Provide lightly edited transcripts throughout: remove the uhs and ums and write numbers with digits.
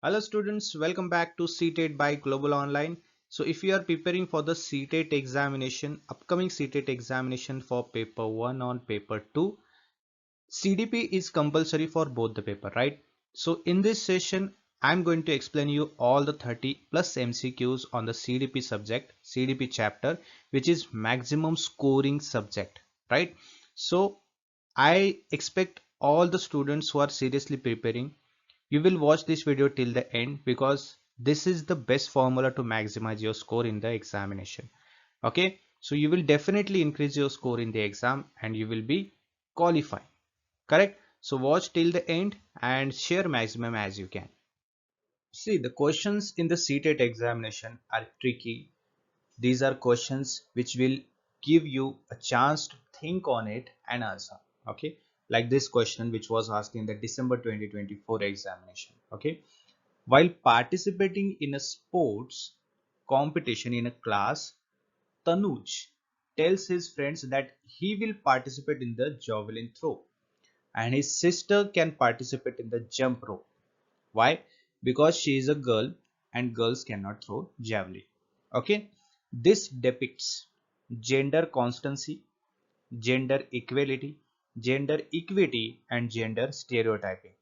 Hello students, welcome back to CTET by Global Online. So if you are preparing for the CTET examination, upcoming CTET examination for paper 1 on paper 2, CDP is compulsory for both the paper, right? So in this session, I'm going to explain you all the 30 plus MCQs on the CDP subject, CDP chapter, which is maximum scoring subject, right? So I expect all the students who are seriously preparing, you will watch this video till the end because this is the best formula to maximize your score in the examination. Okay, so you will definitely increase your score in the exam and you will be qualified. Correct? So watch till the end and share maximum as you can. See, the questions in the CTET examination are tricky. These are questions which will give you a chance to think on it and answer. Okay, like this question which was asked in the December 2024 examination. Okay, while participating in a sports competition in a class, Tanuj tells his friends that he will participate in the javelin throw and his sister can participate in the jump rope. Why? Because she is a girl and girls cannot throw javelin. Okay. This depicts gender constancy, gender equality, gender equity, and gender stereotyping.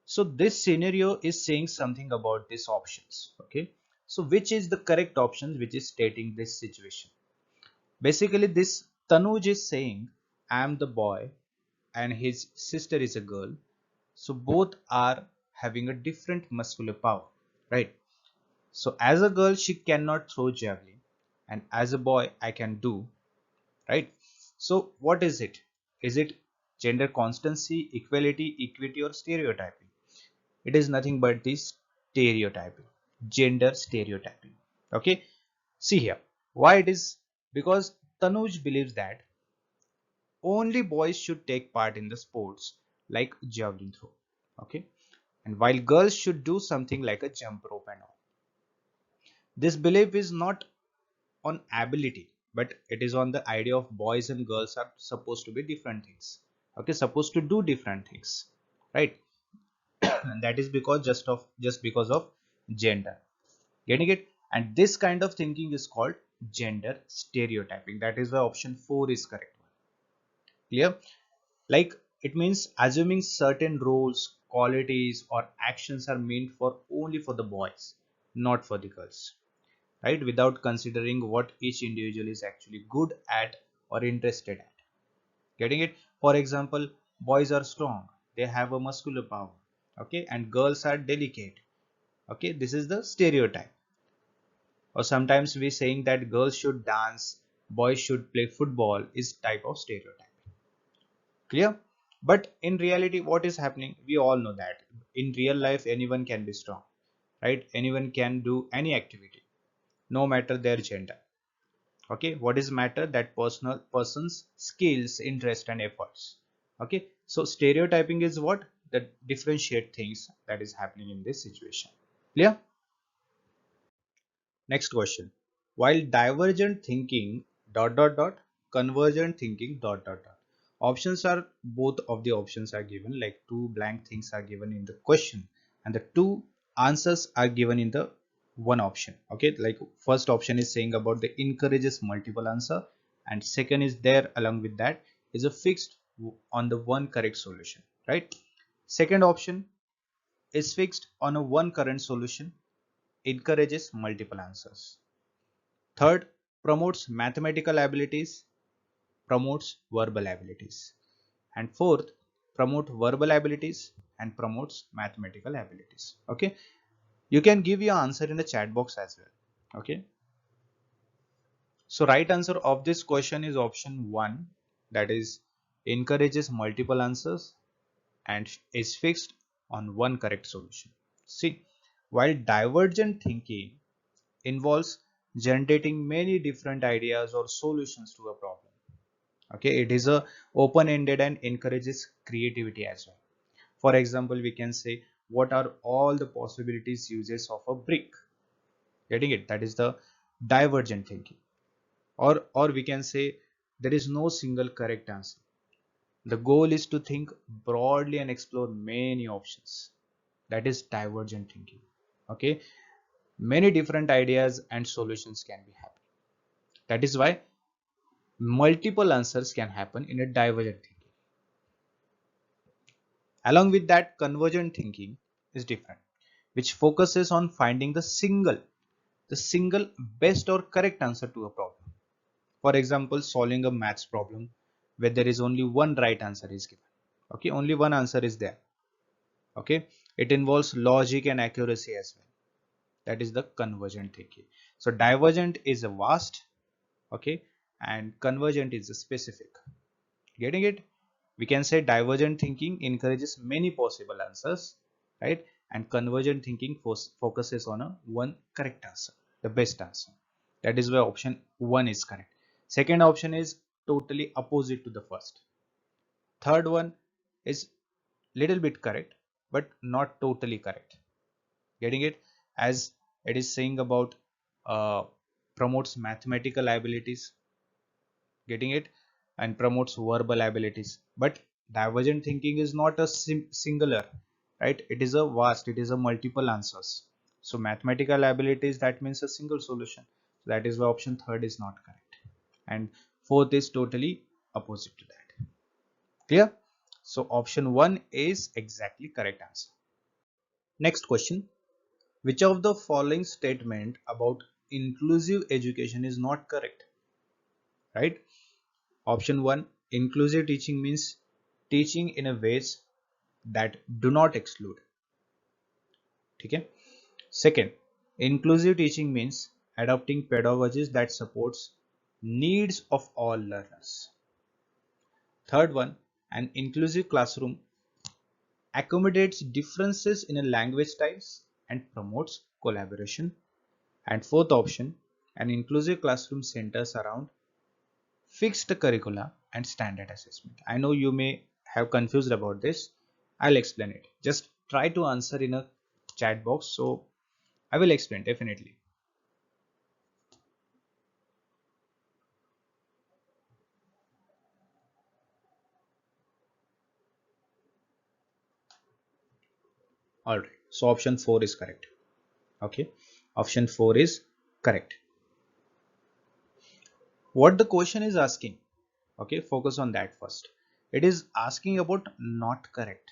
So this scenario is saying something about these options. Okay. So which is the correct option which is stating this situation? Basically, this Tanuj is saying, I am the boy and his sister is a girl. So both are having a different muscular power, right? So as a girl, she cannot throw javelin, and as a boy, I can do, right? So what is it? Is it gender constancy, equality, equity, or stereotyping? It is nothing but this stereotyping, gender stereotyping. Okay, see here why it is, because Tanuj believes that only boys should take part in the sports like javelin throw. Okay, and while girls should do something like a jump rope and all. This belief is not on ability, but it is on the idea of boys and girls are supposed to be different things. Okay, supposed to do different things, right? And that is because just because of gender. Getting it? And this kind of thinking is called gender stereotyping. That is why option 4 is correct one. Clear? Like it means assuming certain roles, qualities, or actions are meant for only for the boys, not for the girls, right? Without considering what each individual is actually good at or interested at. Getting it? For example, boys are strong, they have a muscular power, okay, and girls are delicate. Okay, this is the stereotype. Or sometimes we saying that girls should dance, boys should play football is type of stereotype. Clear? But in reality, what is happening? We all know that in real life, anyone can be strong, right? Anyone can do any activity, no matter their gender. Okay, what is matter? That person's skills, interest, and efforts. Okay, so stereotyping is what that differentiate things that is happening in this situation. Clear? Next question. While divergent thinking dot dot dot, convergent thinking dot dot dot. Options are, both of the options are given, like two blank things are given in the question and the two answers are given in the one option. Okay, like first option is saying about the encourages multiple answer and second is there along with that is a fixed on the one correct solution, right? Second option is fixed on a one current solution, encourages multiple answers. Third, promotes mathematical abilities, promotes verbal abilities. And fourth, promote verbal abilities and promotes mathematical abilities. Okay, you can give your answer in the chat box as well. Okay, so right answer of this question is option 1, that is encourages multiple answers and is fixed on one correct solution. See, while divergent thinking involves generating many different ideas or solutions to a problem. Okay, it is a open-ended and encourages creativity as well. For example, we can say what are all the possibilities uses of a brick? Getting it? That is the divergent thinking. Or we can say there is no single correct answer. The goal is to think broadly and explore many options. That is divergent thinking. Okay, many different ideas and solutions can be happen. That is why multiple answers can happen in a divergent thinking. Along with that, convergent thinking is different, which focuses on finding the single best or correct answer to a problem. For example, solving a maths problem where there is only one right answer is given. Okay, only one answer is there. Okay, it involves logic and accuracy as well. That is the convergent thinking. So divergent is a vast, okay, and convergent is a specific. Getting it? We can say divergent thinking encourages many possible answers, right? And convergent thinking focuses on a one correct answer, the best answer. That is why option 1 is correct. Second option is totally opposite to the first. Third one is little bit correct, but not totally correct. Getting it? As it is saying about uh, promotes mathematical abilities, getting it, and promotes verbal abilities. But divergent thinking is not a singular, right? It is a vast, it is a multiple answers. So mathematical abilities, that means a single solution. So that is why option third is not correct, and fourth is totally opposite to that. Clear? So option 1 is exactly correct answer. Next question: which of the following statement about inclusive education is not correct? Right? Option 1, inclusive teaching means teaching in a ways that do not exclude. Okay? Second, inclusive teaching means adopting pedagogies that supports needs of all learners. Third one, an inclusive classroom accommodates differences in a language styles and promotes collaboration. And fourth option, an inclusive classroom centers around fixed curricula and standard assessment. I know you may have confused about this. I'll explain it. Just try to answer in a chat box. So I will explain definitely. All right. So option 4 is correct. Okay. Option 4 is correct. What the question is asking? Okay. Focus on that first. It is asking about not correct.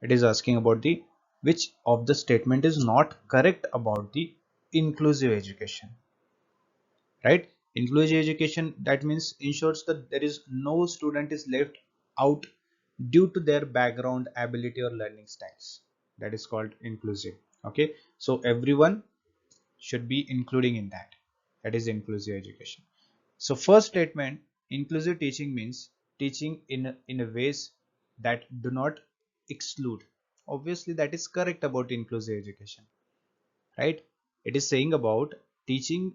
It is asking about the which of the statement is not correct about the inclusive education. Right? Inclusive education, that means ensures that there is no student is left out due to their background, ability or learning styles. That is called inclusive. Okay, so everyone should be including in that. That is inclusive education. So first statement, inclusive teaching means teaching in a ways that do not exclude. Obviously that is correct about inclusive education, right? It is saying about teaching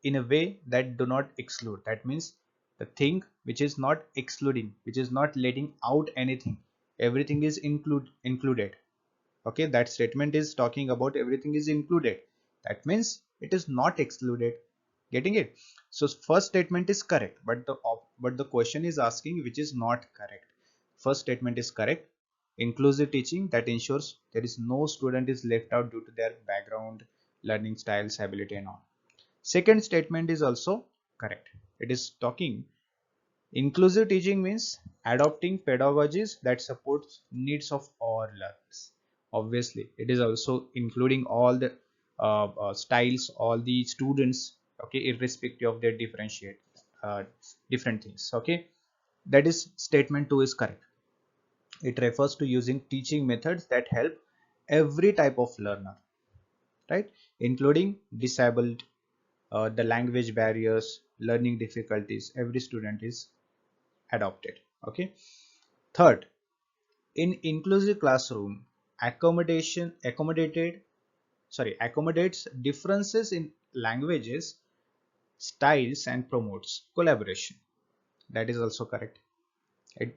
in a way that do not exclude. That means the thing which is not excluding, which is not letting out anything, everything is included. Okay, that statement is talking about everything is included. That means it is not excluded. Getting it? So first statement is correct, but the question is asking which is not correct. First statement is correct. Inclusive teaching that ensures there is no student is left out due to their background, learning styles, ability and all. Second statement is also correct. It is talking inclusive teaching means adopting pedagogies that supports needs of all learners. Obviously, it is also including all the styles, all the students, okay, irrespective of their uh, different things. Okay, that is statement 2 is correct. It refers to using teaching methods that help every type of learner, right, including disabled, the language barriers, learning difficulties. Every student is adopted. Okay. Third, in inclusive classroom, accommodates differences in languages, styles, and promotes collaboration. That is also correct.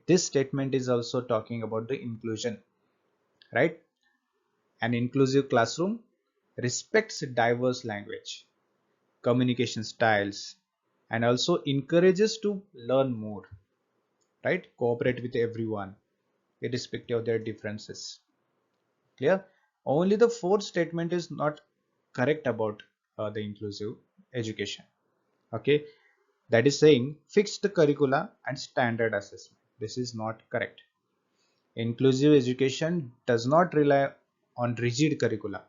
This statement is also talking about the inclusion, right? An inclusive classroom respects diverse language, communication styles, and also encourages to learn more, right? Cooperate with everyone. irrespective of their differences. Clear? Only the fourth statement is not correct about the inclusive education. Okay, that is saying fixed curricula and standard assessment. This is not correct. Inclusive education does not rely on rigid curricula.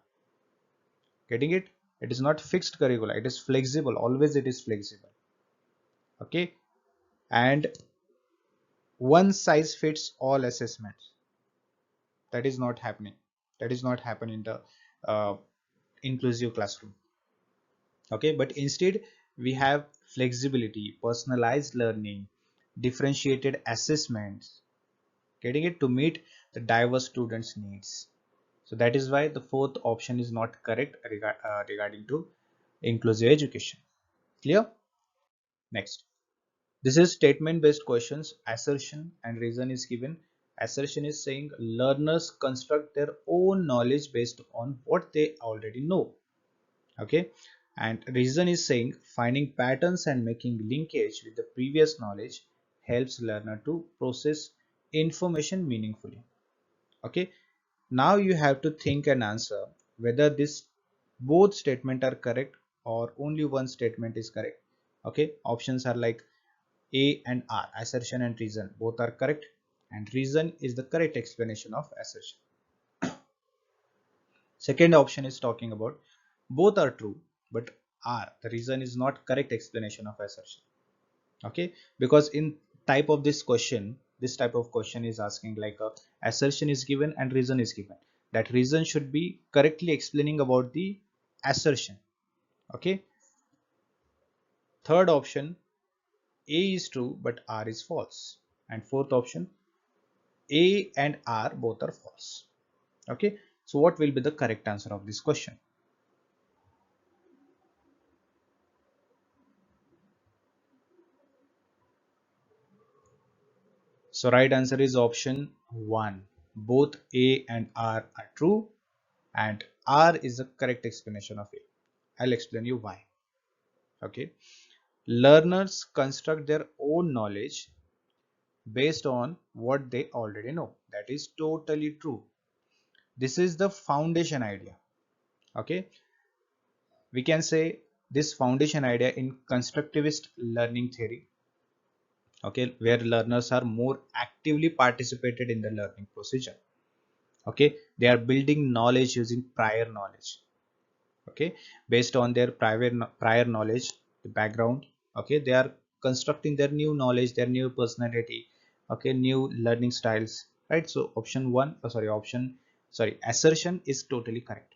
Getting it? It is not fixed curricula. It is flexible. Always it is flexible. Okay, and one size fits all assessments. That is not happening. That is not happening in the uh, inclusive classroom. Okay, but instead we have flexibility, personalized learning, differentiated assessments, getting it, to meet the diverse students needs. So that is why the fourth option is not correct regarding to inclusive education. Clear? Next, this is statement based questions. Assertion and reason is given. Assertion is saying learners construct their own knowledge based on what they already know. Okay, and reason is saying finding patterns and making linkage with the previous knowledge helps learner to process information meaningfully. Okay, now you have to think and answer whether this both statement are correct or only one statement is correct. Okay, options are like A and R, assertion and reason, both are correct, and reason is the correct explanation of assertion. Second option is talking about both are true, but R, the reason is not correct explanation of assertion. Okay, because in type of this question, this type of question is asking like a assertion is given and reason is given. That reason should be correctly explaining about the assertion. Okay. Third option, A is true but R is false. And fourth option, A and R both are false. Okay. So what will be the correct answer of this question? So right answer is option 1. Both A and R are true and R is the correct explanation of A. I'll explain you why. Okay. Learners construct their own knowledge based on what they already know. That is totally true. This is the foundation idea. Okay. We can say this foundation idea in constructivist learning theory. Okay. Where learners are more actively participated in the learning procedure. Okay. They are building knowledge using prior knowledge. Okay, based on their prior knowledge, the background. Okay, they are constructing their new knowledge, their new personality. Okay, new learning styles, right? So option one, assertion is totally correct.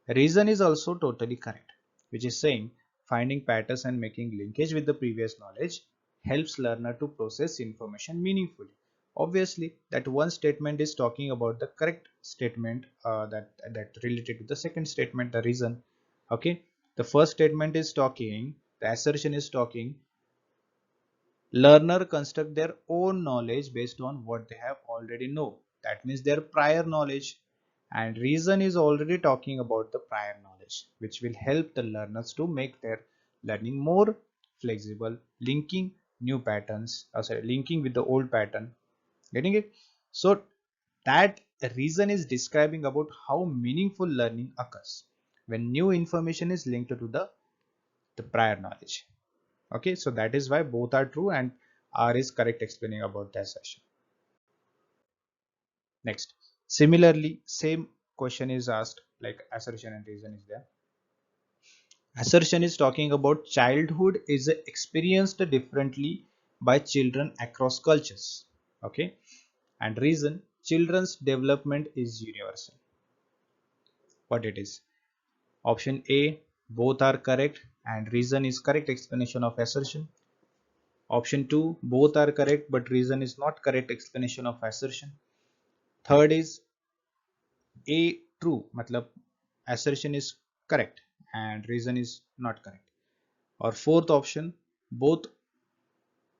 Reason is also totally correct, which is saying finding patterns and making linkage with the previous knowledge helps learner to process information meaningfully. Obviously, that one statement is talking about the correct statement that related to the second statement, the reason. Okay, the first statement is talking, the assertion is talking learner construct their own knowledge based on what they have already know. That means their prior knowledge, and reason is already talking about the prior knowledge, which will help the learners to make their learning more flexible, linking new patterns, linking with the old pattern. Getting it? So that reason is describing about how meaningful learning occurs when new information is linked to the prior knowledge. Okay, so that is why both are true and R is correct explaining about the assertion. Next, similarly, same question is asked, like assertion and reason is there. Assertion is talking about childhood is experienced differently by children across cultures. Okay, and reason, children's development is universal. What it is? Option A, both are correct and reason is correct explanation of assertion. Option 2, both are correct but reason is not correct explanation of assertion. Third is A, true, matlab assertion is correct and reason is not correct. Or fourth option, both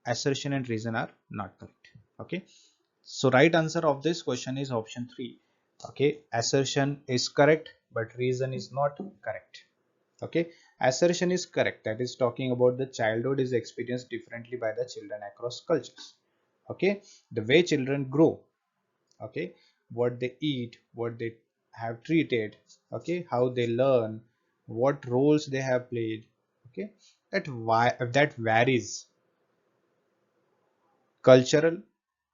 assertion and reason are not correct. Okay, so right answer of this question is option 3. Okay, assertion is correct but reason is not correct. Okay, assertion is correct, that is talking about the childhood is experienced differently by the children across cultures. Okay, the way children grow. Okay, what they eat, what they have treated, okay, how they learn, what roles they have played. Okay, that varies. Cultural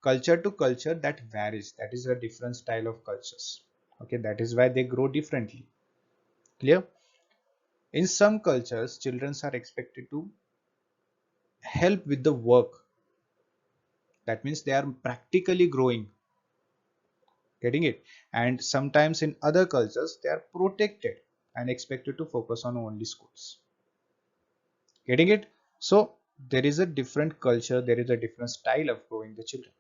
culture to culture, that varies. That is a different style of cultures. Okay, that is why they grow differently. Clear? In some cultures, children are expected to help with the work. That means they are practically growing. Getting it? And sometimes in other cultures, they are protected and expected to focus on only schools. Getting it? So there is a different culture, there is a different style of growing the children.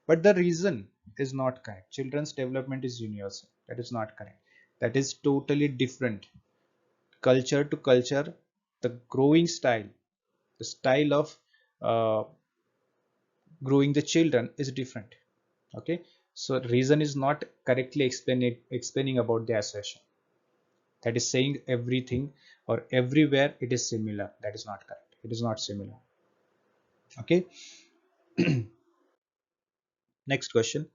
But the reason is not correct. Children's development is universal. That is not correct. That is totally different. Culture to culture, the growing style, the style of uh, growing the children is different. Okay, so reason is not correctly explaining about the assertion. That is saying everything or everywhere it is similar. That is not correct. It is not similar. Okay. Next question.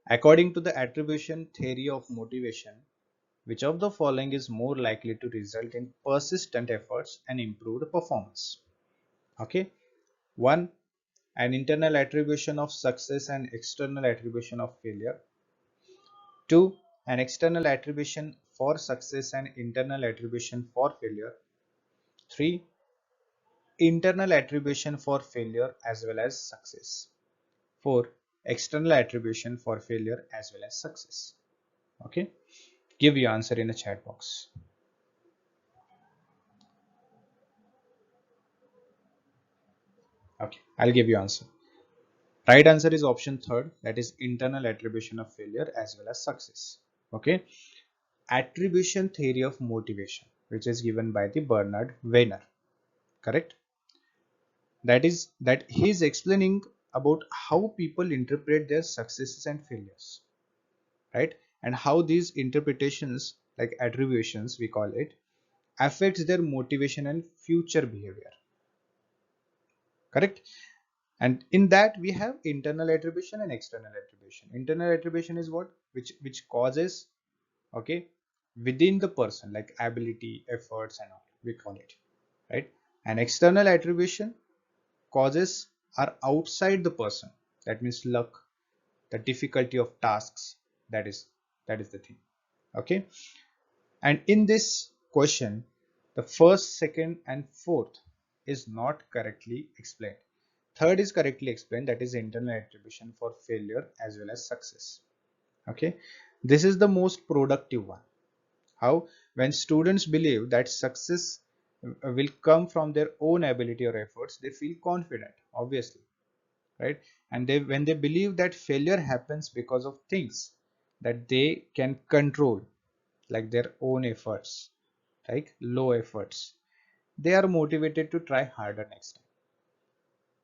According to the attribution theory of motivation, which of the following is more likely to result in persistent efforts and improved performance? Okay. 1. An internal attribution of success and external attribution of failure. 2. An external attribution for success and internal attribution for failure. 3. Internal attribution for failure as well as success. 4. External attribution for failure as well as success. Okay. Give your answer in the chat box. Okay, I'll give you answer. Right answer is option third, that is internal attribution of failure as well as success. Okay. Attribution theory of motivation, which is given by the Bernard Weiner. Correct. That he is explaining about how people interpret their successes and failures, right? And how these interpretations, like attributions we call it, affects their motivation and future behavior. Correct. And in that we have internal attribution and external attribution. Internal attribution is what, which causes, okay, within the person, like ability, efforts and all we call it, right? And external attribution causes are outside the person. That means luck, the difficulty of tasks. That is the thing. Okay. And in this question, the first, second and fourth is not correctly explained. Third is correctly explained, that is internal attribution for failure as well as success. Okay, this is the most productive one. How? When students believe that success will come from their own ability or efforts, they feel confident, obviously, right? And when they believe that failure happens because of things that they can control, like their own efforts, like low efforts, they are motivated to try harder next time.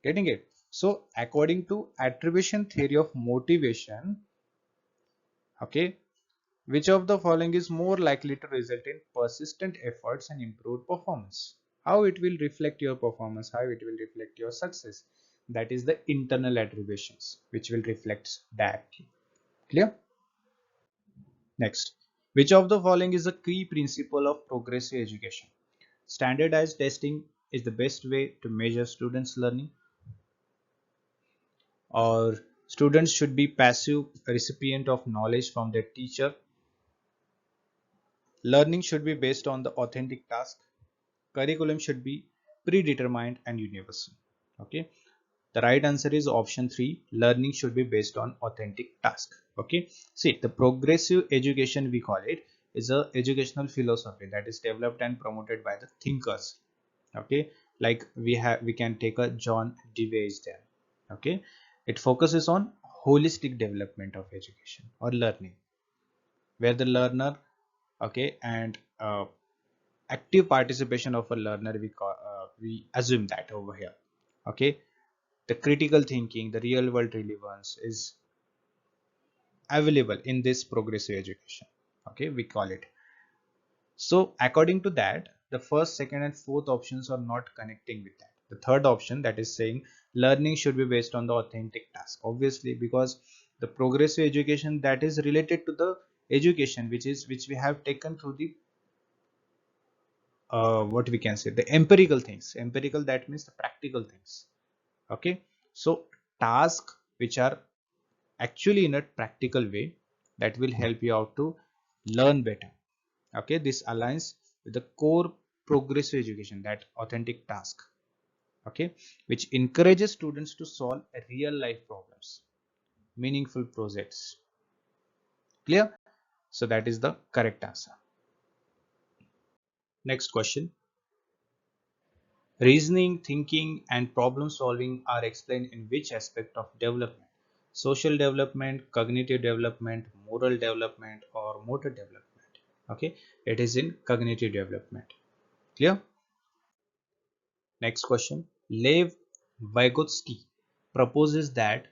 Getting it? So according to attribution theory of motivation, okay, which of the following is more likely to result in persistent efforts and improved performance? How it will reflect your performance, how it will reflect your success? That is the internal attributions, which will reflect directly. Clear? Next, which of the following is a key principle of progressive education? Standardized testing is the best way to measure students' learning, or students should be passive recipient of knowledge from their teacher. Learning should be based on the authentic task. Curriculum should be predetermined and universal. Okay. The right answer is option 3. Learning should be based on authentic task. Okay. See, the progressive education we call it is a educational philosophy that is developed and promoted by the thinkers. Okay. Like we can take a John Dewey is there. Okay. It focuses on holistic development of education or learning, where the learner, okay, and active participation of a learner, we assume that over here. Okay, the critical thinking, the real world relevance is available in this progressive education. Okay, we call it. So according to that, the first, second and fourth options are not connecting with that. The third option, that is saying learning should be based on the authentic task, obviously, because The progressive education, that is related to the education which we have taken through the what we can say, the empirical things. Empirical, that means the practical things. Okay, so tasks which are actually in a practical way, that will help you out to learn better. Okay, this aligns with the core progressive education, that authentic task. Okay, which encourages students to solve real life problems, meaningful projects. Clear? So that is the correct answer. Next question. Reasoning, thinking, and problem solving are explained in which aspect of development? Social development, cognitive development, moral development, or motor development? Okay, it is in cognitive development. Clear? Next question. Lev Vygotsky proposes that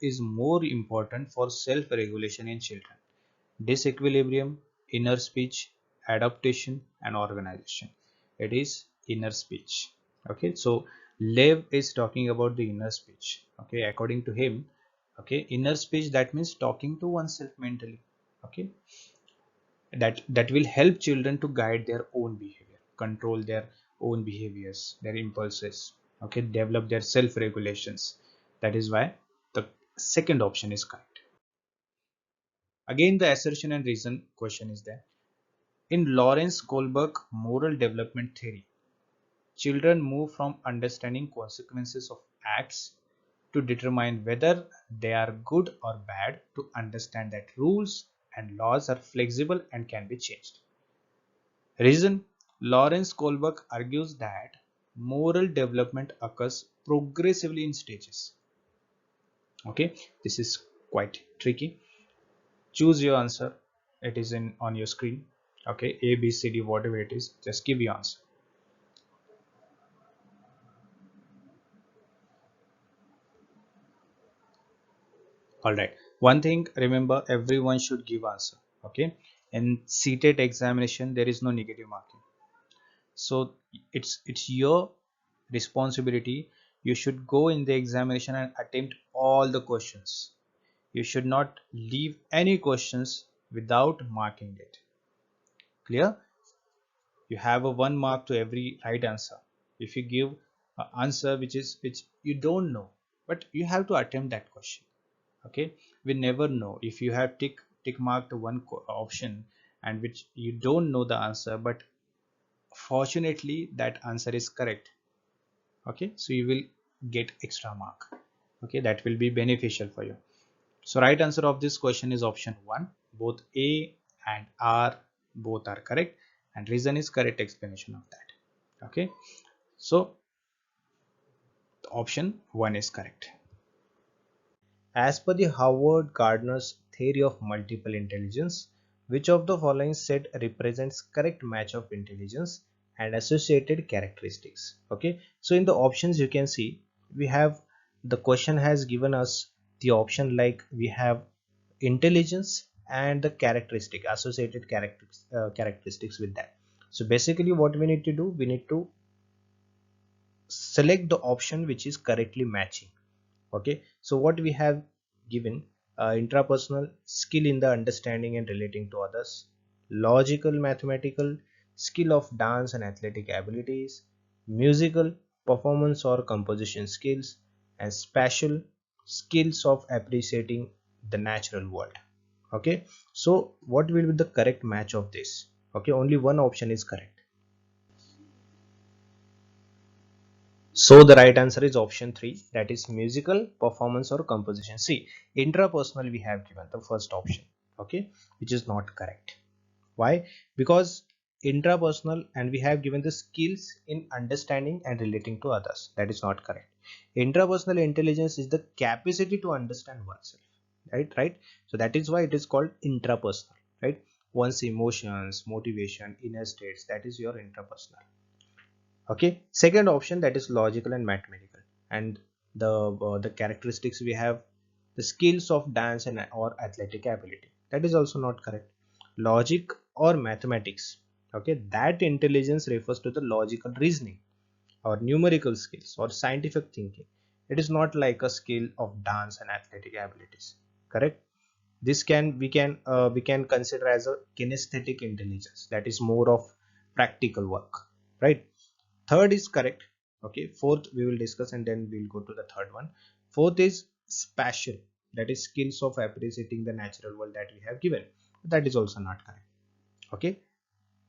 is more important for self-regulation in children. Disequilibrium, inner speech, adaptation, and organization. It is inner speech. Okay, so Lev is talking about the inner speech. Okay, according to him, okay, inner speech, that means talking to oneself mentally. Okay, that will help children to guide their own behavior, control their own behaviors, their impulses. Okay, develop their self regulations. That is why the second option is correct. Again, the assertion and reason question is there. In Lawrence Kohlberg moral development theory, children move from understanding consequences of acts to determine whether they are good or bad, to understand that rules and laws are flexible and can be changed. Reason. Lawrence Kohlberg argues that moral development occurs progressively in stages. Okay, this is quite tricky. Choose your answer. It is in on your screen. Okay, A, B, C, D, whatever it is, just give your answer. All right. One thing, remember, everyone should give answer. Okay. In CTET examination, there is no negative marking. So it's your responsibility. You should go in the examination and attempt all the questions. You should not leave any questions without marking it. Clear? You have a 1 mark to every right answer. If you give an answer which you don't know, but you have to attempt that question. Okay, we never know. If you have tick marked one option and which you don't know the answer, but fortunately that answer is correct. Okay, so you will get extra mark. Okay, that will be beneficial for you. So right answer of this question is option 1. Both A and R both are correct, and reason is correct explanation of that. Okay, so option 1 is correct. As per the Howard Gardner's theory of multiple intelligence, which of the following set represents correct match of intelligence and associated characteristics? Okay, so in the options you can see we have, the question has given us the option like we have intelligence and the characteristic, associated characteristics with that. So basically what we need to do, we need to select the option which is correctly matching. Okay, so what we have given, intrapersonal skill in the understanding and relating to others, logical mathematical skill of dance and athletic abilities, musical performance or composition skills, and spatial skills of appreciating the natural world. Okay, so what will be the correct match of this? Okay, only one option is correct. So the right answer is option 3, that is musical performance or composition. See, intrapersonal we have given the first option, okay, which is not correct. Why? Because intrapersonal and we have given the skills in understanding and relating to others. That is not correct. Intrapersonal intelligence is the capacity to understand oneself. Right, right. So that is why it is called intrapersonal, right? One's emotions, motivation, inner states, that is your intrapersonal. Okay, second option, that is logical and mathematical, and the characteristics we have, the skills of dance and or athletic ability, that is also not correct. Logic or mathematics, okay, that intelligence refers to the logical reasoning or numerical skills or scientific thinking. It is not like a skill of dance and athletic abilities. correct? This can we can consider as a kinesthetic intelligence, that is more of practical work, right? Third is correct. Okay, fourth we will discuss and then we'll go to the third one. Fourth is spatial, that is skills of appreciating the natural world that we have given. That is also not correct. Okay,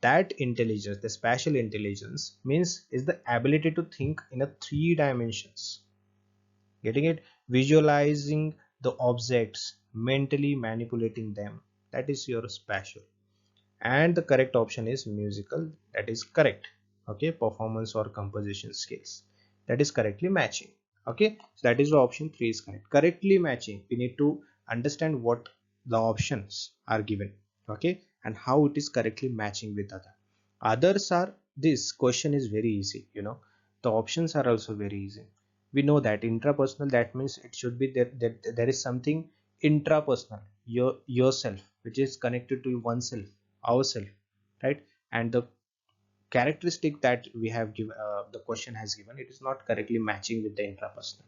that intelligence, the spatial intelligence, means is the ability to think in a three dimensions. Getting it? Visualizing the objects, mentally manipulating them, that is your spatial. And the correct option is musical, that is correct. Okay, performance or composition skills, that is correctly matching. Okay, so that is the option 3 is correct. Correctly matching, we need to understand what the options are given, okay, and how it is correctly matching with others are. This question is very easy, the options are also very easy. We know that intrapersonal, that means it should be that there is something intrapersonal, yourself, which is connected to oneself, ourself, right? And the characteristic that we have given, the question has given, it is not correctly matching with the intrapersonal.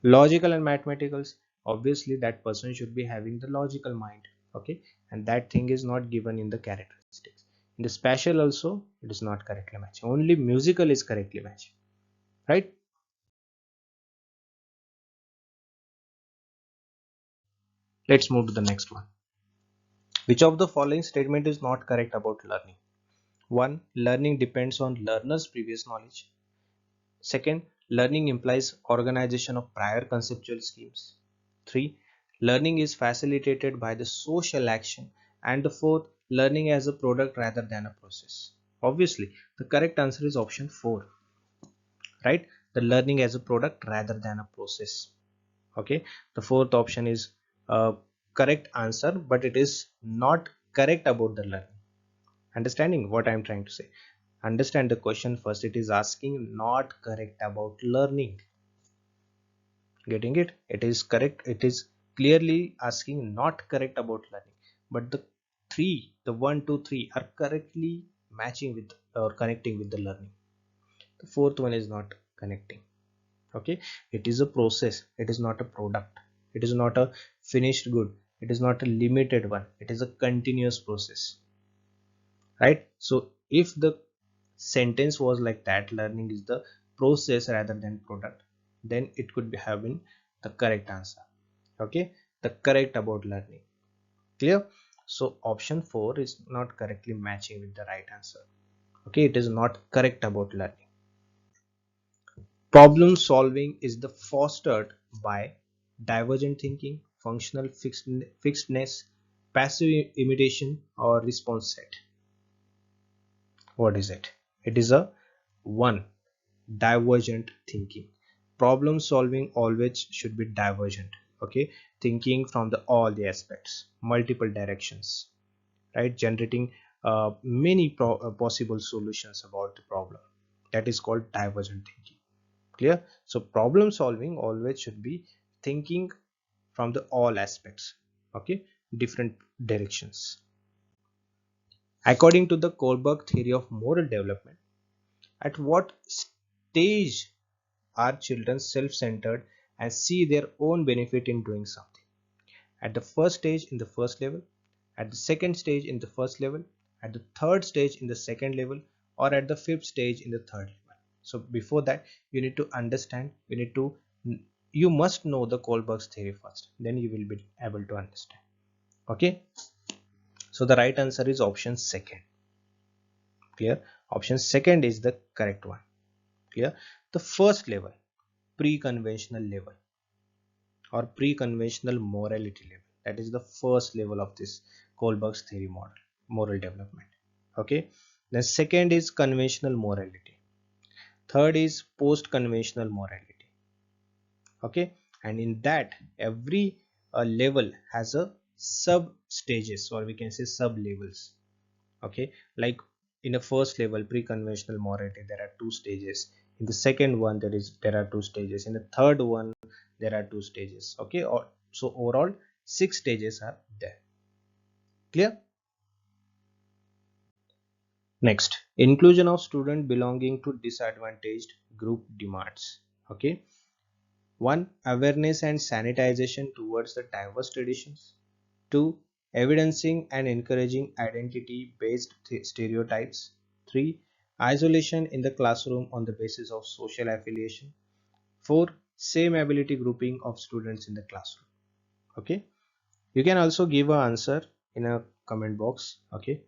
Logical and mathematicals, obviously that person should be having the logical mind, okay, and that thing is not given in the characteristics. In the spatial also it is not correctly matching, only musical is correctly matching, right? Let's move to the next one. Which of the following statement is not correct about learning? One, learning depends on learner's previous knowledge. Second, learning implies organization of prior conceptual schemes. 3. Learning is facilitated by the social action. And the fourth, learning as a product rather than a process. Obviously, the correct answer is option 4, right? The learning as a product rather than a process. Okay, the fourth option is a correct answer, but it is not correct about the learning. Understanding what I am trying to say? Understand the question first. It is asking not correct about learning. Getting it? It is correct. It is clearly asking not correct about learning. But the three, the 1, 2, 3 are correctly matching with or connecting with the learning. The fourth one is not connecting. Okay, it is a process. It is not a product. It is not a finished good. It is not a limited one. It is a continuous process, right? So if the sentence was like that, learning is the process rather than product, then it could be having the correct answer. Okay, the correct about learning. Clear? So option 4 is not correctly matching with the right answer. Okay, it is not correct about learning. Problem solving is the fostered by divergent thinking, functional fixedness, passive imitation, or response set. What is it? It is a 1, divergent thinking. Problem solving always should be divergent. Okay, thinking from the all the aspects, multiple directions, right? Generating many possible solutions about the problem. That is called divergent thinking. Clear? So problem solving always should be thinking from the all aspects. Okay, different directions. According to the Kohlberg theory of moral development, at what stage are children self-centered and see their own benefit in doing something? At the first stage in the first level, at the second stage in the first level, at the third stage in the second level, or at the fifth stage in the third level. So before that, you need to understand, you must know the Kohlberg's theory first, then you will be able to understand. Okay, so the right answer is option second. Clear? Option second is the correct one. Clear? The first level, pre-conventional level or pre-conventional morality level, that is the first level of this Kohlberg's theory model, moral development. Okay, the second is conventional morality, third is post-conventional morality. Okay, and in that every level has a sub stages, or we can say sub levels. Okay, like in the first level pre-conventional morality there are two stages, in the second one there are two stages, in the third one there are two stages. Okay, or so overall 6 stages are there. Clear? Next, inclusion of student belonging to disadvantaged group demands. Okay, 1. Awareness and sanitization towards the diverse traditions. 2. Evidencing and encouraging identity based stereotypes. 3. Isolation in the classroom on the basis of social affiliation. 4. Same ability grouping of students in the classroom. Okay, you can also give an answer in a comment box. Okay,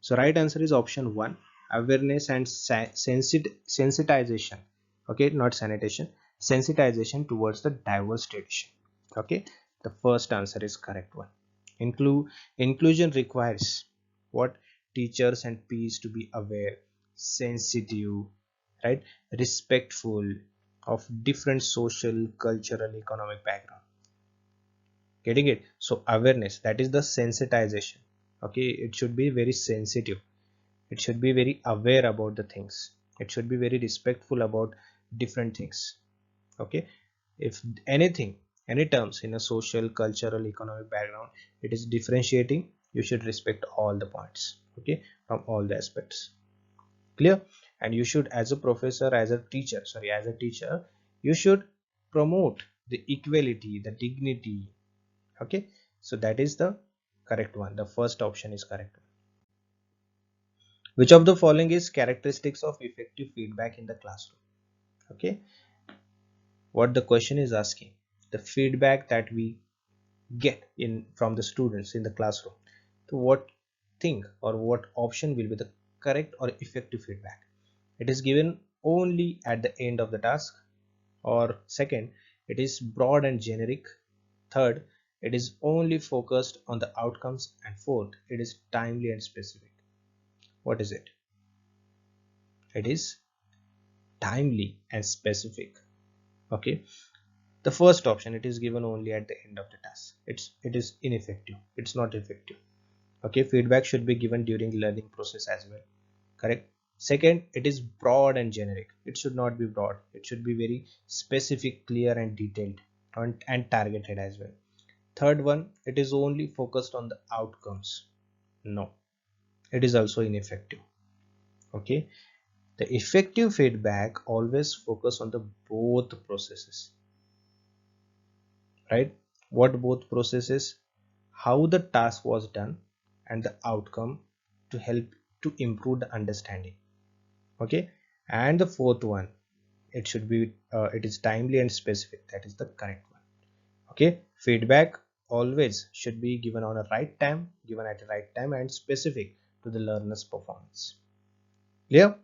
so right answer is option 1, awareness and sensitization. Okay, not sanitation, sensitization towards the diverse tradition. Okay, the first answer is correct one. Inclusion requires what? Teachers and peers to be aware, sensitive, right, respectful of different social, cultural, economic background. Getting it? So awareness, that is the sensitization. Okay, it should be very sensitive, it should be very aware about the things, it should be very respectful about different things. Okay, if anything, any terms in a social, cultural, economic background, it is differentiating, you should respect all the points. Okay, from all the aspects. Clear? And you should, as a professor, as a teacher, sorry, as a teacher, you should promote the equality, the dignity. Okay, so that is the correct one, the first option is correct. Which of the following is characteristics of effective feedback in the classroom? Okay, what the question is asking, the feedback that we get in from the students in the classroom, so what thing or what option will be the correct or effective feedback? It is given only at the end of the task, or second, it is broad and generic, third, it is only focused on the outcomes, and fourth, it is timely and specific. What is it? It is timely and specific. Okay, the first option, it is given only at the end of the task, it is ineffective, it's not effective. Okay, feedback should be given during learning process as well. Correct. Second, it is broad and generic, it should not be broad, it should be very specific, clear and detailed, and targeted as well. Third one, it is only focused on the outcomes. No, it is also ineffective. Okay, the effective feedback always focus on the both processes, right? What both processes? How the task was done and the outcome, to help to improve the understanding. Okay, and the fourth one, it should be it is timely and specific, that is the correct one. Okay, feedback always should be given on a right time, given at the right time, and specific to the learner's performance. Clear?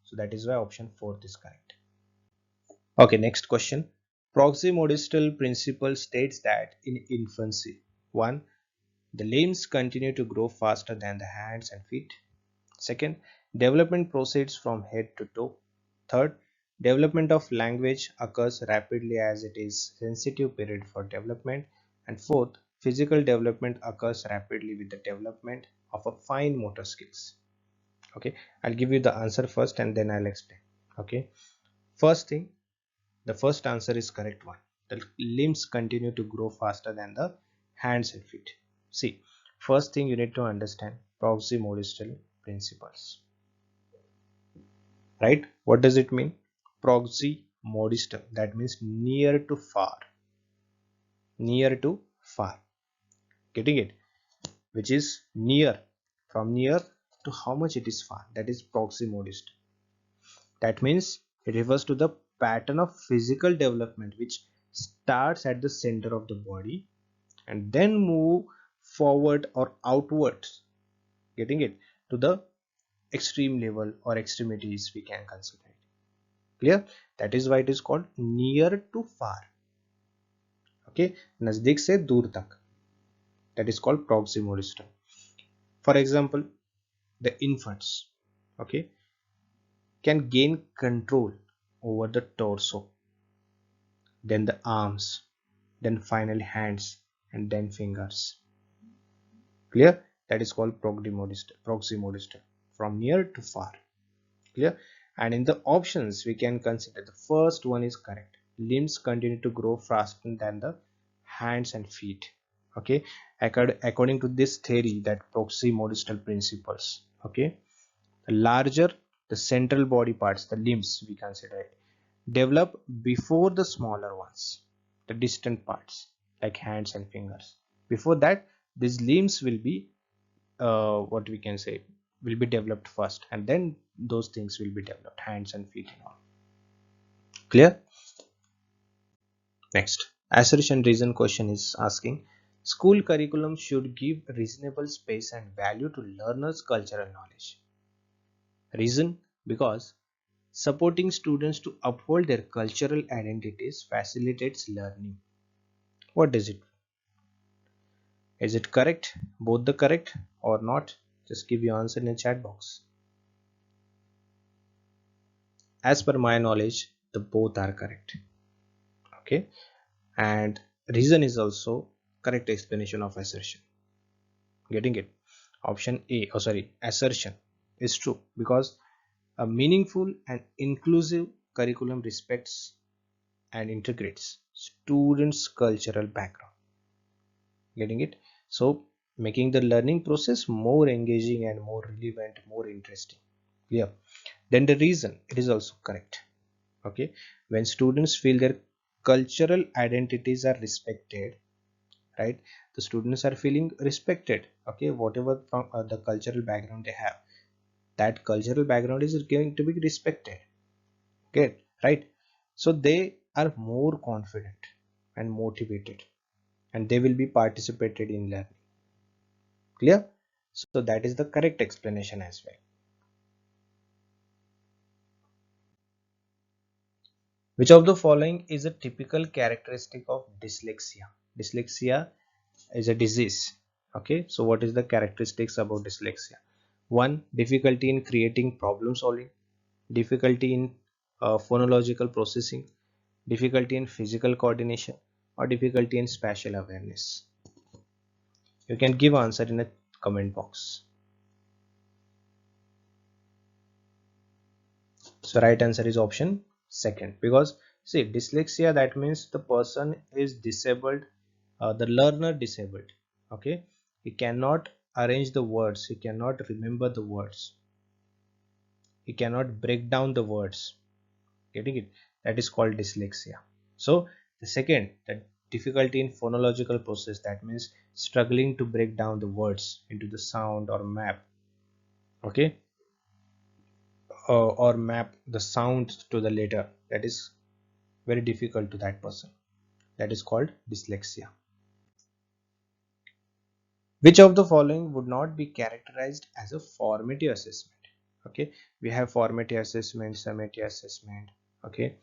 So that is why option 4 is correct. Okay, next question. Proximodistal principle states that in infancy, 1. The limbs continue to grow faster than the hands and feet. Second, development proceeds from head to toe. Third, development of language occurs rapidly as it is sensitive period for development. And fourth, physical development occurs rapidly with the development of a fine motor skills. Okay, I'll give you the answer first and then I'll explain. Okay, first thing, the first answer is correct one. The limbs continue to grow faster than the hands and feet. See, first thing you need to understand proximodistal principles. Right? What does it mean? Proximodistal, that means near to far. Near to far. Getting it? Which is near. From near to how much it is far. That is proximodistal. That means it refers to the pattern of physical development which starts at the center of the body and then move forward or outwards. Getting it? To the extreme level or extremities we can consider it. Clear? That is why it is called near to far. Okay, nazdik se dur tak, that is called proximodistal. For example, the infants, okay, can gain control over the torso, then the arms, then finally hands, and then fingers. Clear? That is called proximodistal, from near to far. Clear? And in the options we can consider the first one is correct. Limbs continue to grow faster than the hands and feet. Okay, according to this theory, that proximodistal principles. Okay, the larger the central body parts, the limbs we consider it, develop before the smaller ones, the distant parts like hands and fingers. Before that, these limbs will be what we can say, will be developed first, and then those things will be developed, hands and feet and all. Clear? Next, assertion reason question is asking, school curriculum should give reasonable space and value to learners' cultural knowledge. Reason, because supporting students to uphold their cultural identities facilitates learning. What is it? Is it correct? Both the correct or not? Just give your answer in the chat box. As per my knowledge, the both are correct. Okay, and reason is also correct explanation of assertion. Getting it? Option A, oh sorry, assertion is true because a meaningful and inclusive curriculum respects and integrates students' cultural background. Getting it? So making the learning process more engaging and more relevant, more interesting. Yeah. Then the reason, it is also correct. Okay, when students feel their cultural identities are respected, right, the students are feeling respected. Okay, whatever from the cultural background they have, that cultural background is going to be respected. Okay, right, so they are more confident and motivated, and they will be participated in learning. Clear? So that is the correct explanation as well. Which of the following is a typical characteristic of dyslexia? Dyslexia is a disease. Okay, so what is the characteristics about dyslexia? One, difficulty in creating problem solving, difficulty in phonological processing, difficulty in physical coordination, or difficulty in spatial awareness. You can give answer in a comment box. So right answer is option second, because see, dyslexia, that means the person is disabled, the learner disabled. Okay, he cannot arrange the words, he cannot remember the words, he cannot break down the words. Getting it? That is called dyslexia. So the second, the difficulty in phonological process, that means struggling to break down the words into the sound or map. Okay, or map the sound to the letter, that is very difficult to that person, that is called dyslexia. Which of the following would not be characterized as a formative assessment? Okay, we have formative assessment, summative assessment. Okay,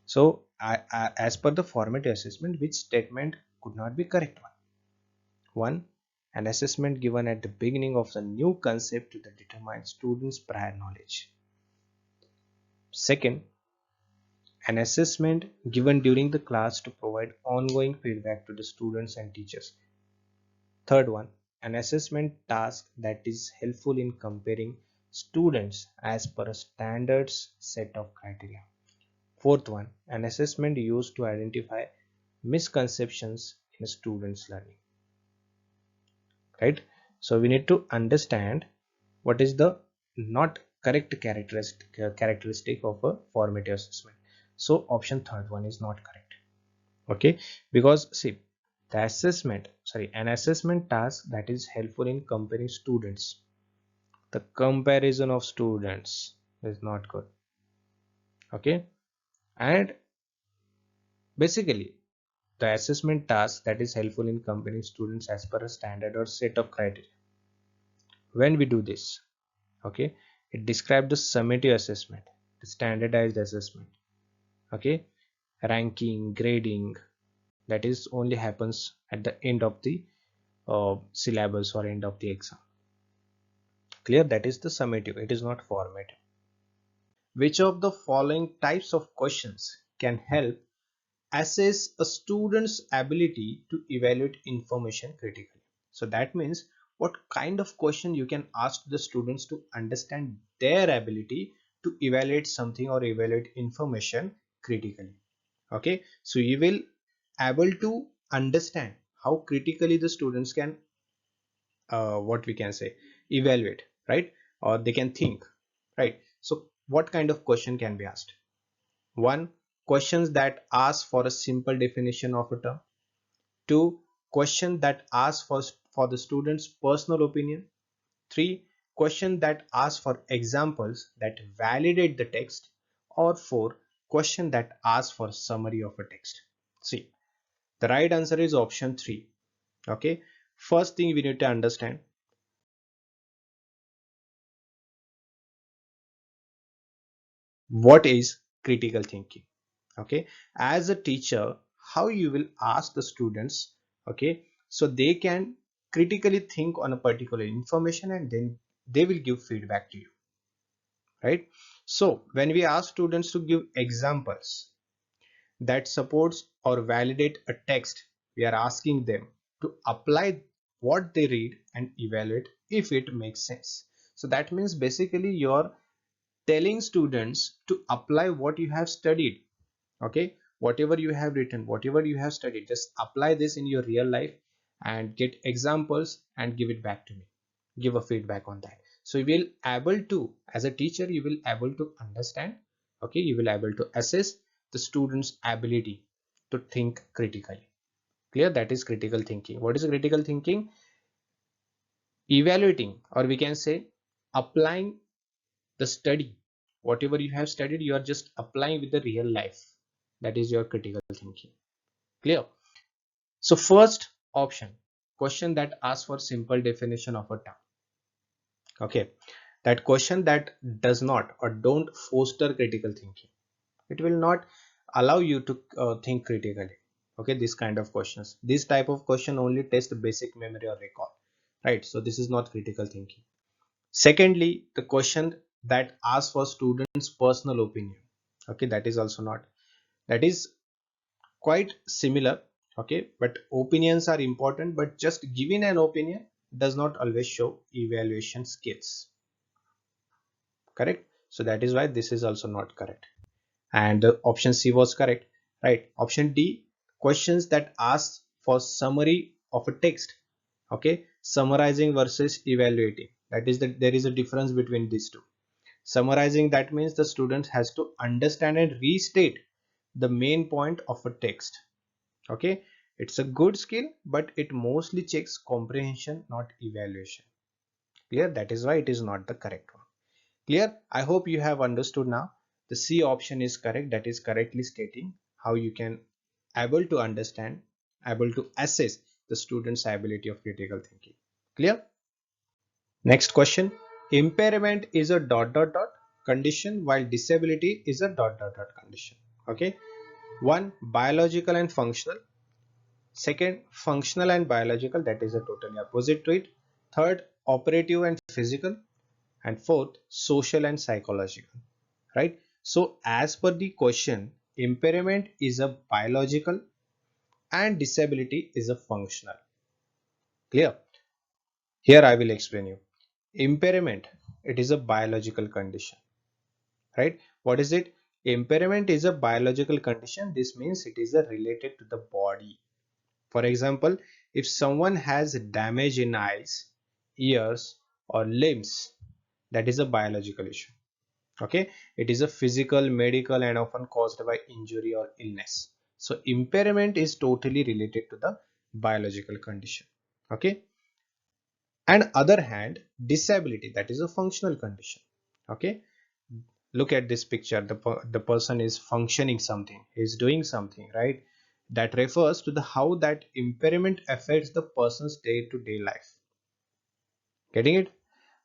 so as per the formative assessment, which statement could not be correct one? One, an assessment given at the beginning of the new concept to determine students' prior knowledge. Second, an assessment given during the class to provide ongoing feedback to the students and teachers. Third one, an assessment task that is helpful in comparing students as per a standards set of criteria. Fourth one, an assessment used to identify misconceptions in a student's learning. Right? So we need to understand what is the not correct characteristic of a formative assessment. So option third one is not correct. Okay, because see, the assessment, sorry, an assessment task that is helpful in comparing students, the comparison of students is not good. Okay, and basically the assessment task that is helpful in comparing students as per a standard or set of criteria, when we do this, okay, it describes the summative assessment, the standardized assessment. Okay, ranking, grading, that is only happens at the end of the syllabus or end of the exam. Clear? That is the summative, it is not formative. Which of the following types of questions can help assess a student's ability to evaluate information critically? So that means what kind of question you can ask the students to understand their ability to evaluate something or evaluate information critically. Okay, so you will able to understand how critically the students can what we can say, evaluate, right, or they can think, right? So what kind of question can be asked? 1. Questions that ask for a simple definition of a term. 2. Question that ask for the student's personal opinion. 3. Question that ask for examples that validate the text. Or 4. Question that ask for summary of a text. See, the right answer is option 3. Okay. First thing we need to understand, what is critical thinking. Okay, as a teacher, how you will ask the students, okay, so they can critically think on a particular information and then they will give feedback to you, right? So when we ask students to give examples that supports or validate a text, we are asking them to apply what they read and evaluate if it makes sense. So that means basically you're telling students to apply what you have studied. Okay, whatever you have written, whatever you have studied, just apply this in your real life and get examples and give it back to me, give a feedback on that. So you will able to, as a teacher, you will able to understand, okay, you will able to assess the students ability to think critically. Clear? That is critical thinking. What is critical thinking? Evaluating, or we can say applying the study, whatever you have studied, you are just applying with the real life. That is your critical thinking. Clear? So first option, question that asks for simple definition of a term. Okay, that question that does not or don't foster critical thinking, it will not allow you to think critically. Okay, this kind of questions, this type of question only test basic memory or recall, right? So this is not critical thinking. Secondly, the question that asks for students personal opinion, okay, that is also not, that is quite similar. Okay, but opinions are important, but just giving an opinion does not always show evaluation skills. Correct? So that is why this is also not correct, and option C was correct, right? Option D, questions that ask for summary of a text. Okay, summarizing versus evaluating, that is that there is a difference between these two. Summarizing, that means the student has to understand and restate the main point of a text. Okay, it's a good skill, but it mostly checks comprehension, not evaluation. Clear? That is why it is not the correct one. Clear? I hope you have understood now. The C option is correct, that is correctly stating how you can able to understand, able to assess the student's ability of critical thinking. Clear? Next question, impairment is a dot dot dot condition while disability is a dot dot dot condition. Okay, one, biological and functional. Second, functional and biological, that is a totally opposite to it. Third, operative and physical. And fourth, social and psychological. Right? So as per the question, impairment is a biological and disability is a functional. Clear? Here I will explain you. Impairment, it is a biological condition. Right? What is it? Impairment is a biological condition. This means it is related to the body. For example, if someone has damage in eyes, ears, or limbs, that is a biological issue. Okay, it is a physical, medical, and often caused by injury or illness. So impairment is totally related to the biological condition. Okay, and other hand, disability, that is a functional condition. Okay, look at this picture, the person is functioning something, he is doing something, right? That refers to the how that impairment affects the person's day-to-day life. Getting it?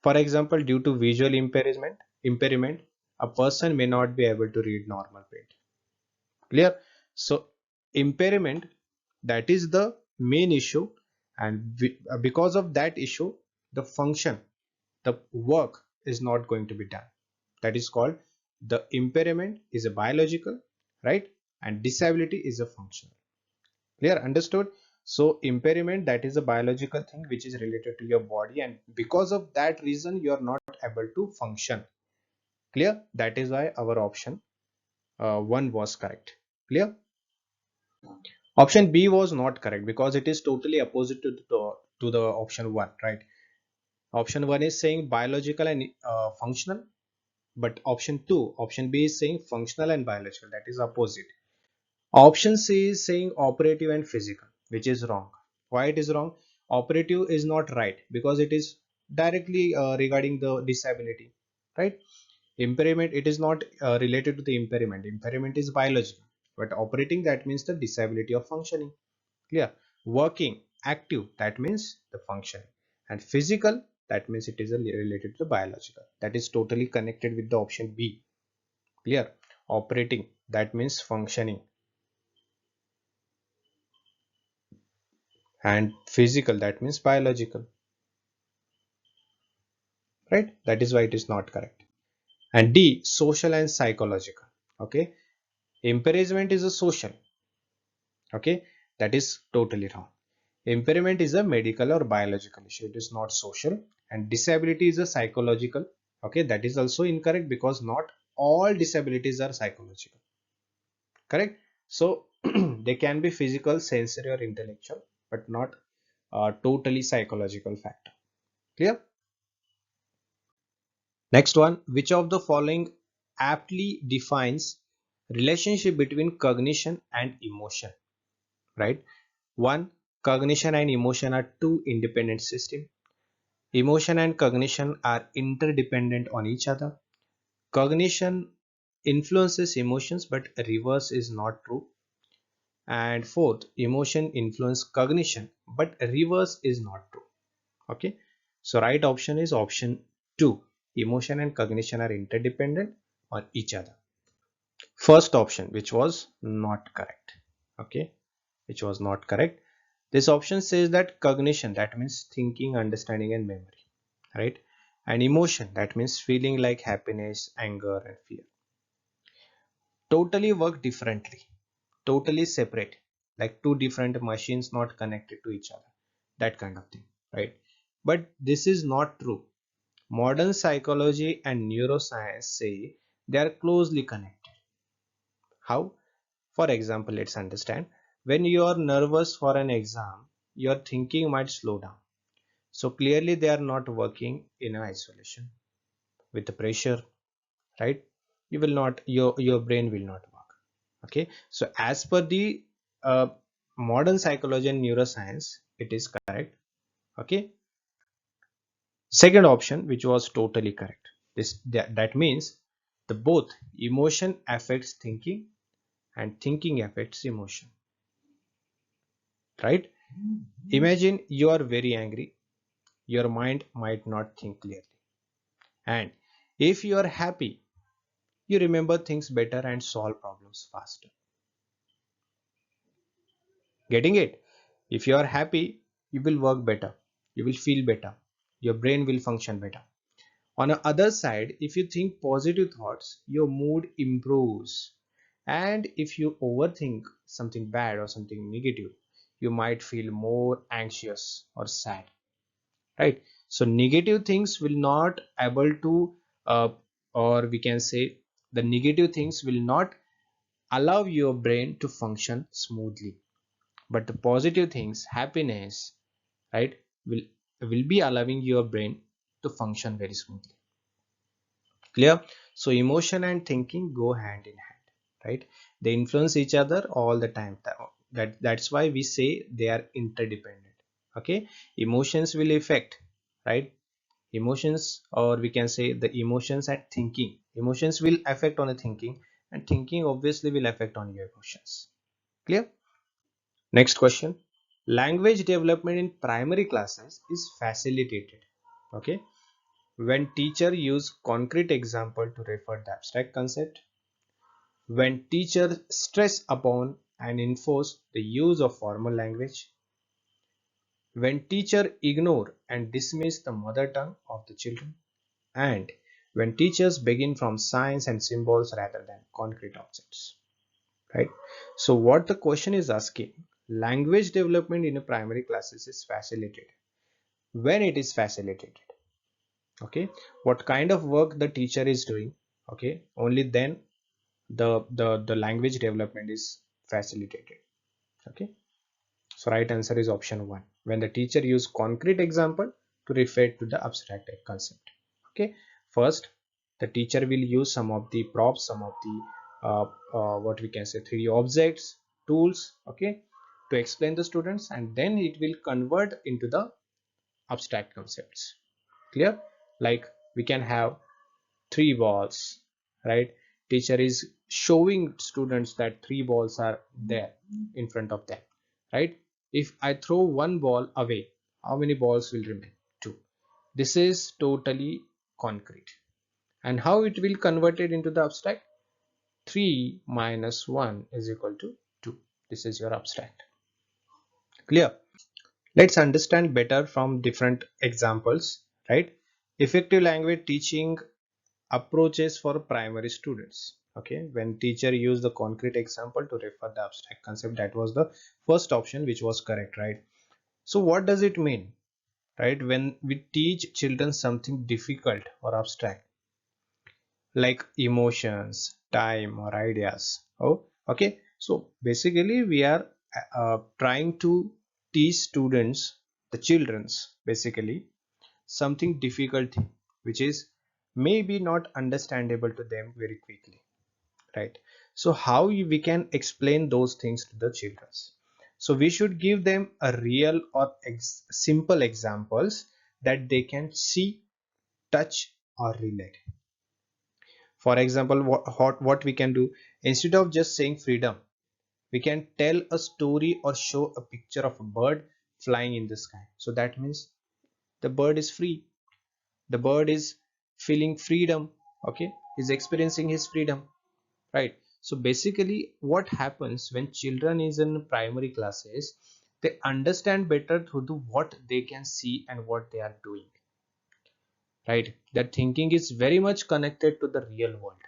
For example, due to visual impairment, a person may not be able to read normal print. Clear? So impairment, that is the main issue, and because of that issue, the function, the work is not going to be done. That is called, the impairment is a biological, right? And disability is a functional. Clear? Understood? So impairment, that is a biological thing which is related to your body, and because of that reason you are not able to function. Clear? That is why our option 1 was correct. Clear? Option B was not correct because it is totally opposite to the option 1, right? Option 1 is saying biological and functional, But option B is saying functional and biological, that is opposite. Option C is saying operative and physical, which is wrong. Why it is wrong? Operative is not right because it is directly regarding the disability, right? Impairment, it is not related to the impairment. Impairment is biological, but operating, that means the disability of functioning. Clear? Working, active, that means the functioning, and physical, that means it is related to biological. That is totally connected with the option B. Clear? Operating, that means functioning, and physical, that means biological, right? That is why it is not correct. And D, social and psychological. Okay, impairment is a social. Okay, that is totally wrong. Impairment is a medical or biological issue, it is not social. And disability is a psychological. Okay, that is also incorrect because not all disabilities are psychological. Correct? So they can be physical, sensory, or intellectual, but not totally psychological factor. Clear? Next one, which of the following aptly defines relationship between cognition and emotion? Right? One, cognition and emotion are two independent systems. Emotion and cognition are interdependent on each other. Cognition influences emotions, but reverse is not true. And fourth, emotion influence cognition, but reverse is not true. Okay, so right option is option 2. Emotion and cognition are interdependent on each other. First option, which was not correct. Okay, which was not correct. This option says that cognition, that means thinking, understanding, and memory, right? And emotion, that means feeling like happiness, anger, and fear, totally work differently, totally separate, like two different machines not connected to each other, that kind of thing, right? But this is not true. Modern psychology and neuroscience say they are closely connected. How? For example, let's understand. When you are nervous for an exam, your thinking might slow down. So clearly they are not working in isolation. With the pressure, right? You will not, your brain will not work. Okay. So as per the uh, modern psychology and neuroscience, it is correct. Okay. Second option, which was totally correct. That means the both emotion affects thinking and thinking affects emotion, right? Imagine you are very angry, your mind might not think clearly. And if you are happy, you remember things better and solve problems faster. Getting it? If you are happy, you will work better, you will feel better, your brain will function better. On the other side, if you think positive thoughts, your mood improves. And if you overthink something bad or something negative, you might feel more anxious or sad, right? So negative things will not able to, uh, or we can say, the negative things will not allow your brain to function smoothly. But the positive things, happiness, right, will be allowing your brain to function very smoothly. Clear? So emotion and thinking go hand in hand, right? They influence each other all the time. That's why we say they are interdependent. Okay, emotions will affect, right? Emotions, or we can say the emotions and thinking. Emotions will affect on the thinking, and thinking obviously will affect on your emotions. Clear? Next question. Language development in primary classes is facilitated. Okay, when teacher use concrete example to refer the abstract concept, when teacher stress upon and enforce the use of formal language, when teacher ignore and dismiss the mother tongue of the children, and when teachers begin from signs and symbols rather than concrete objects, right? So what the question is asking, language development in a primary classes is facilitated. When it is facilitated, okay, what kind of work the teacher is doing, okay, only then the language development is facilitated. Okay, so right answer is option 1, when the teacher use concrete example to refer to the abstract concept. Okay, first The teacher will use some of the props, some of the what we can say 3D objects, tools, okay, to explain the students, and then it will convert into the abstract concepts. Clear? Like we can have three balls, right? Teacher is showing students that three balls are there in front of them, right? If I throw one ball away, how many balls will remain? Two. This is totally concrete. And how it will convert it into the abstract? 3 minus 1 is equal to 2. This is your abstract. Clear? Let's understand better from different examples, right? Effective language teaching approaches for primary students. Okay, when teacher used the concrete example to refer the abstract concept, that was the first option which was correct, right? So what does it mean, right? When we teach children something difficult or abstract, like emotions, time, or ideas. Oh, okay. So basically, we are trying to teach students, the children's basically something difficult thing, which is maybe not understandable to them very quickly, right? So how we can explain those things to the children? So we should give them a real or simple examples that they can see, touch, or relate. For example, what we can do, instead of just saying freedom, we can tell a story or show a picture of a bird flying in the sky. So that means the bird is free. The bird is feeling freedom. Okay, he's experiencing his freedom, right? So basically, what happens when children is in primary classes, they understand better through the what they can see and what they are doing, right? Their thinking is very much connected to the real world.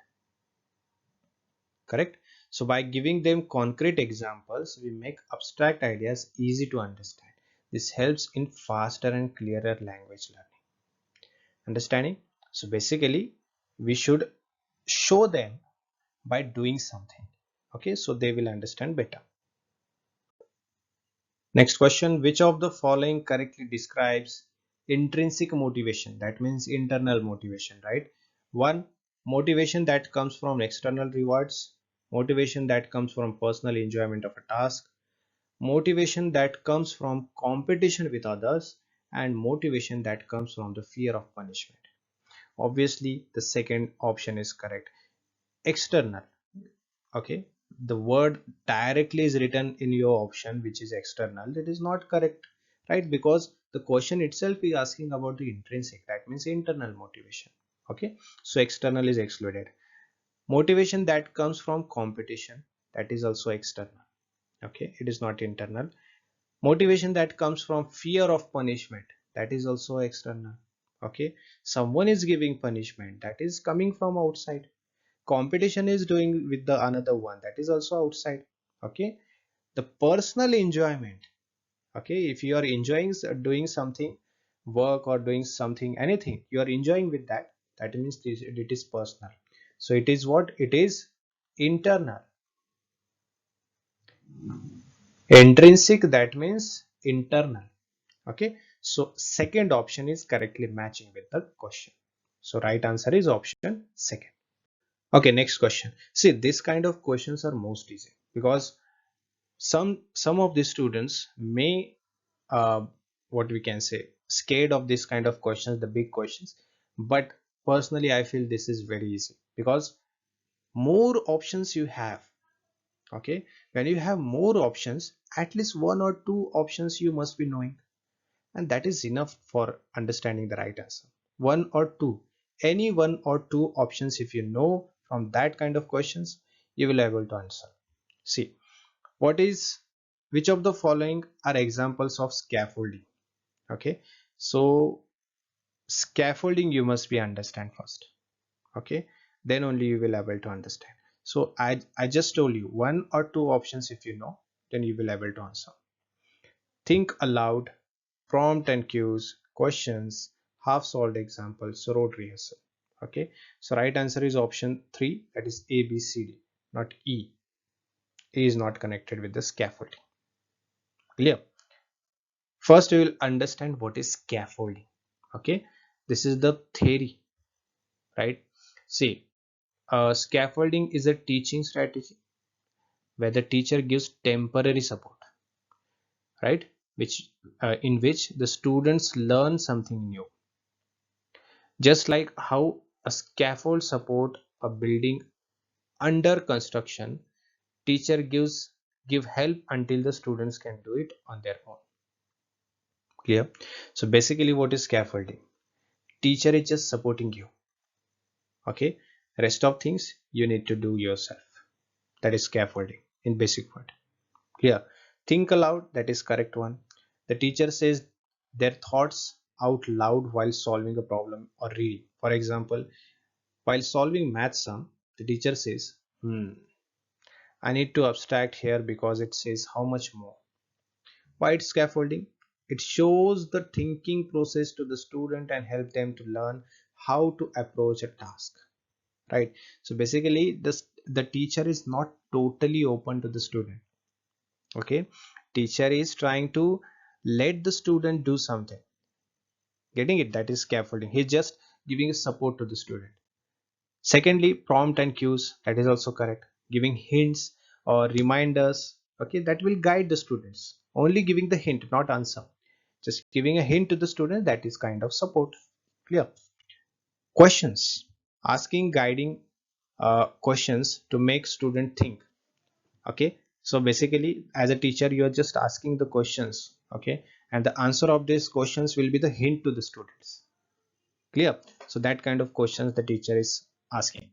Correct? So by giving them concrete examples, we make abstract ideas easy to understand. This helps in faster and clearer language learning. Understanding? So basically, we should show them by doing something. Okay, so they will understand better. Next question, which of the following correctly describes intrinsic motivation? That means internal motivation, right? One, motivation that comes from external rewards, motivation that comes from personal enjoyment of a task, motivation that comes from competition with others, and motivation that comes from the fear of punishment. Obviously, the second option is correct. External. Okay, the word directly is written in your option which is external, that is not correct, right? Because the question itself is asking about the intrinsic, that means internal motivation. Okay, so external is excluded. Motivation that comes from competition, that is also external. Okay, it is not internal. Motivation that comes from fear of punishment, that is also external. Okay, someone is giving punishment, that is coming from outside. Competition is doing with the another one, that is also outside. Okay, the personal enjoyment, okay, if you are enjoying doing something, work or doing something, anything you are enjoying with that, that means it is personal. So it is what it is, internal. Intrinsic, that means internal. Okay, so second option is correctly matching with the question. So right answer is option second. Okay, next question. See, this kind of questions are most easy because some of the students may what we can say scared of this kind of questions, the big questions. But personally, I feel this is very easy because more options you have. Okay, when you have more options, at least one or two options you must be knowing, and that is enough for understanding the right answer. One or two, any one or two options, if you know from that kind of questions, you will be able to answer. See, what is, which of the following are examples of scaffolding? Okay, so scaffolding you must be understand first. Okay, then only you will able to understand. So I just told you one or two options, if you know, then you will able to answer. Think aloud, prompt and cues, questions, half solved examples, rote rehearsal. Okay, so right answer is option 3, that is A B C D, not E. E is not connected with the scaffolding. Clear? First we will understand what is scaffolding. Okay, this is the theory, right? See, scaffolding is a teaching strategy where the teacher gives temporary support, right? Which in which the students learn something new. Just like how a scaffold support a building under construction, teacher give help until the students can do it on their own. Clear? So basically, what is scaffolding? Teacher is just supporting you. Okay. Rest of things you need to do yourself. That is scaffolding in basic word. Clear? Think aloud. That is correct one. The teacher says their thoughts out loud while solving a problem or reading. For example, while solving math sum, the teacher says, I need to abstract here because it says how much more. Why it's scaffolding? It shows the thinking process to the student and help them to learn how to approach a task. Right? So basically, the teacher is not totally open to the student. Okay, teacher is trying to let the student do something. Getting it? That is scaffolding. He's just giving support to the student. Secondly, prompt and cues, that is also correct. Giving hints or reminders, okay, that will guide the students. Only giving the hint, not answer. Just giving a hint to the student, that is kind of support. Clear? Questions. Asking guiding questions to make student think. Okay, so basically as a teacher you are just asking the questions, okay, and the answer of these questions will be the hint to the students. Clear? So that kind of questions the teacher is asking.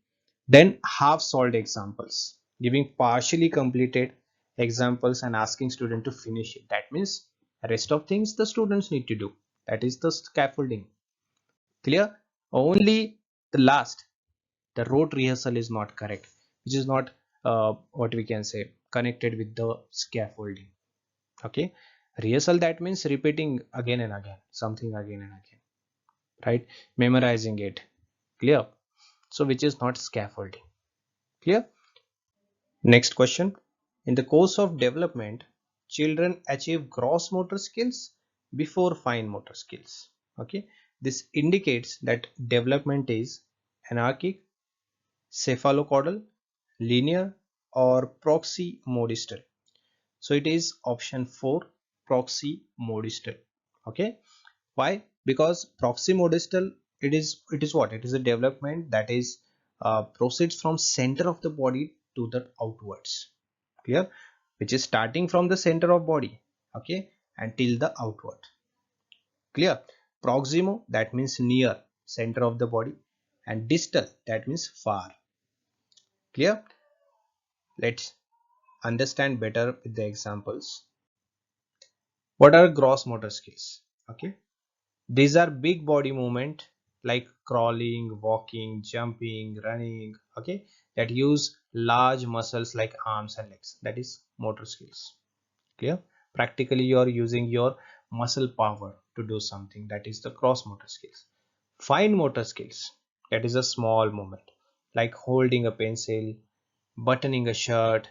Then half solved examples, giving partially completed examples and asking student to finish it. That means rest of things the students need to do. That is the scaffolding. Clear? Only the last, the rote rehearsal is not correct, which is not what we can say connected with the scaffolding. Okay, rehearsal, that means repeating again and again something again and again, right? Memorizing it. Clear? So which is not scaffolding. Clear? Next question. In the course of development, children achieve gross motor skills before fine motor skills. Okay, this indicates that development is anarchic, cephalocaudal, linear, or proximodistal. So it is option 4, proximodistal. Okay, why? Because proximodistal, it is what? It is a development that is proceeds from center of the body to the outwards. Clear? Which is starting from the center of body, okay, until the outward. Clear? Proximo, that means near center of the body, and distal, that means far. Clear? Let's understand better with the examples. What are gross motor skills? Okay, these are big body movement like crawling, walking, jumping, running, okay, that use large muscles like arms and legs. That is motor skills. Clear? Practically you are using your muscle power to do something. That is the gross motor skills. Fine motor skills, that is a small movement like holding a pencil, buttoning a shirt,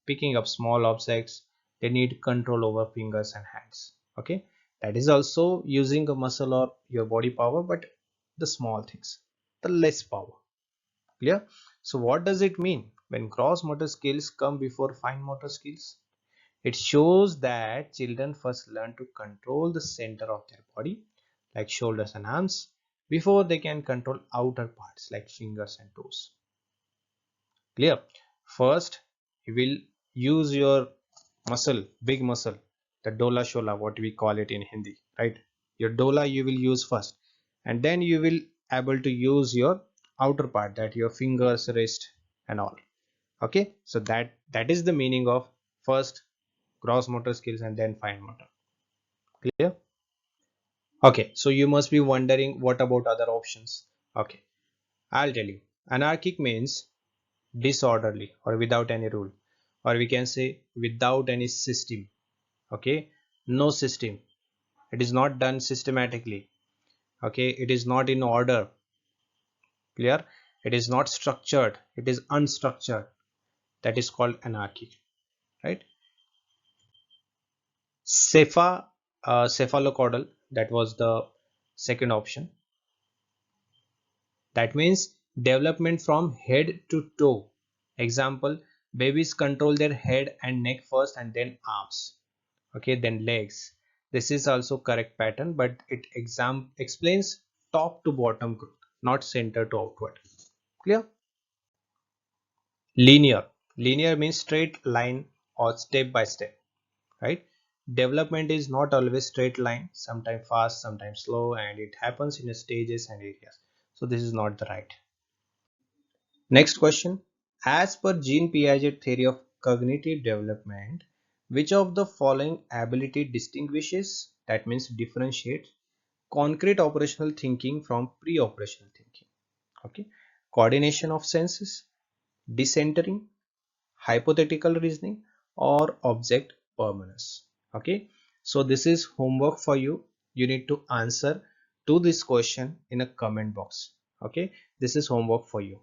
picking up small objects. They need control over fingers and hands. Okay, that is also using a muscle or your body power, but the small things, the less power. Clear? So what does it mean when gross motor skills come before fine motor skills? It shows that children first learn to control the center of their body, like shoulders and arms, before they can control outer parts like fingers and toes. Clear? First, you will use your muscle, big muscle, the dola shola, what we call it in Hindi, right? Your dola you will use first, and then you will able to use your outer part, that your fingers, wrist, and all. Okay, so that is the meaning of first gross motor skills and then fine motor. Clear? Okay, so you must be wondering what about other options. Okay, I'll tell you. Anarchic means disorderly or without any rule, or we can say without any system. Okay, no system. It is not done systematically. Okay, it is not in order. Clear? It is not structured. It is unstructured. That is called anarchy, right? Cephalocaudal, that was the second option. That means Development from head to toe. Example, babies control their head and neck first and then arms. Okay, then legs. This is also correct pattern, but it explains top to bottom growth, not center to outward. Clear? Linear. Linear means straight line or step by step, right? Development is not always straight line, sometimes fast, sometimes slow, and it happens in stages and areas. So this is not the right. Next question. As per Jean Piaget theory of cognitive development, which of the following ability distinguishes, that means differentiates, concrete operational thinking from pre-operational thinking? Okay. Coordination of senses, decentering, hypothetical reasoning, or object permanence. Okay. So this is homework for you. You need to answer to this question in a comment box. Okay. This is homework for you.